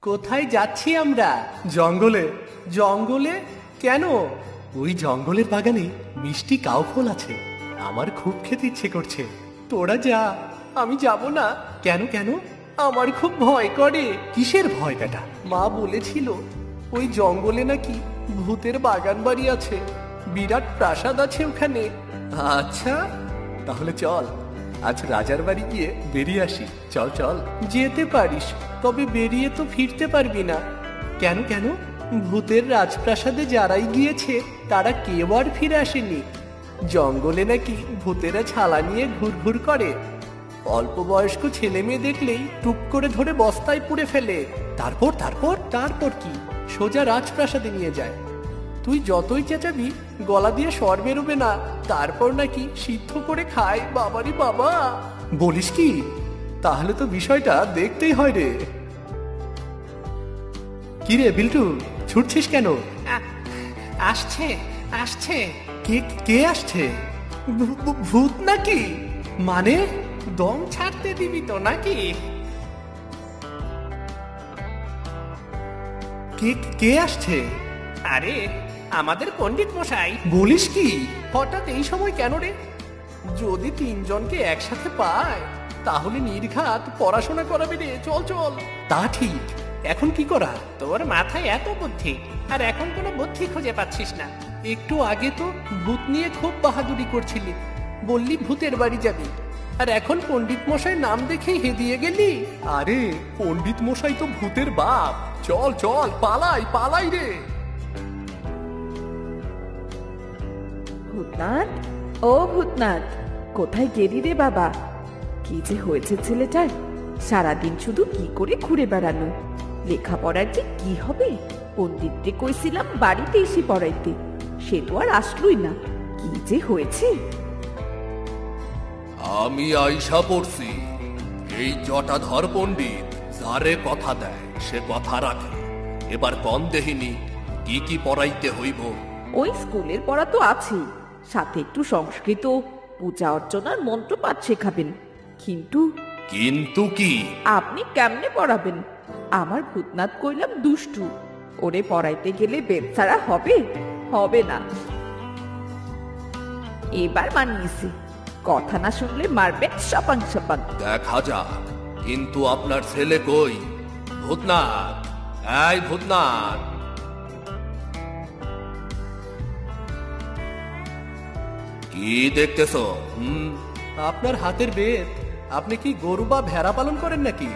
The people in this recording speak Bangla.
কোথায় যাচ্ছি আমরা? জঙ্গলে। জঙ্গলে কেন? ওই জঙ্গলের বাগানে মিষ্টি কাউ ফল আছে, আমার খুব খেতে ইচ্ছে করছে। তোরা যা, আমি যাব না। কেন কেন? আমার খুব ভয় করে। কিসের ভয় বেটা? মা বলেছিল ওই জঙ্গলে নাকি ভূতের বাগান বাড়ি আছে, বিরাট প্রাসাদ আছে ওখানে। আচ্ছা, তাহলে চল আজ রাজার বাড়ি গিয়ে বেরিয়ে আসি। চল চল। যেতে পারিস, তবে বেরিয়ে তো ফিরতে পারবি না। কেন কেন? ভূতের রাজপ্রাসাদে যারাই গিয়েছে তারা কেউ আর ফিরে আসেনি। জঙ্গলে নাকি ভূতেরা ছালা নিয়ে ঘুরঘুর করে, অল্প বয়স্ক ছেলে মেয়ে দেখলেই টুপ করে ধরে বস্তায় পুড়ে ফেলে। তারপর তারপর তারপর কি? সোজা রাজপ্রাসাদে নিয়ে যায়। তুই যতই চেঁচাবি গলা দিয়ে স্বর বেরোবে না। তারপর নাকি সিদ্ধ করে খায়। বাবারি বাবা! বলিস কি? তাহলে তো বিষয়টা দেখতেই হয় রে। কি রে বিল্টু, ছুটছিস কেন? আসছে আসছে। কে কে আসছে? ভূত নাকি? মানে দম ছাড়তে দিবি তো নাকি? কে কে আসছে? আরে আমাদের পণ্ডিত মশাই। বলিস কি? হঠাৎ এই সময় কেন রে? যদি তিনজনকে একসাথে পায় তাহলে নির্ঘাত পড়াশোনা করাবে রে। চল চল। তা ঠিক, এখন কি করা? তোর মাথায় এত বুদ্ধি, আর এখন কোনো বুদ্ধি খুঁজে পাচ্ছিস না। একটু আগে তো ভূত নিয়ে খুব বাহাদুরি করছিলি, বললি ভূতের বাড়ি যাবি, আর এখন পণ্ডিত মশাই নাম দেখেই হেদিয়ে গেলি। আরে পণ্ডিত মশাই তো ভূতের বাপ। চল চল, পালাই পালাই রে। ভূতনাথ, ও ভূতনাথ, কোথায় গেলি রে বাবা? কি যে হয়েছে ছেলেটার, সারাদিন শুধু কি করে ঘুরে বেড়ানো। লেখাপড়ার যে কি হবে? পণ্ডিতকে কইছিলাম বাড়িতে এসে পড়াইতে, সে তো আর আসলোই না। কি যে হয়েছে! আমি আইসা পড়ছি। এই জটাধর পণ্ডিত যারে কথা দেয় সে কথা রাখে। এবার কম দেহিনী কি কি পড়াইতে হইব? ওই স্কুলের পড়া তো আছেই, সাথে একটু সংস্কৃত, পূজা অর্চনার মন্ত্রপাঠ শেখাবেন। কিন্তু কিন্তু কি? আপনি কেমনে পড়াবেন? আমার ভূতনাথ কইলাম দুষ্টু, ওরে পড়াইতে গেলে বেদ ছাড়া হবে? হবে না। এবার মানিয়েছি, কথা না শুনলে মারবেন সপাং সপাং। দেখা যাক। কিন্তু আপনার ছেলে কই? ভূতনাথ, এই ভূতনাথ! কি দেখতেছ? আপনার হাতের বেদ। আপনি কি গরু বা ভেড়া পালন করেন নাকি?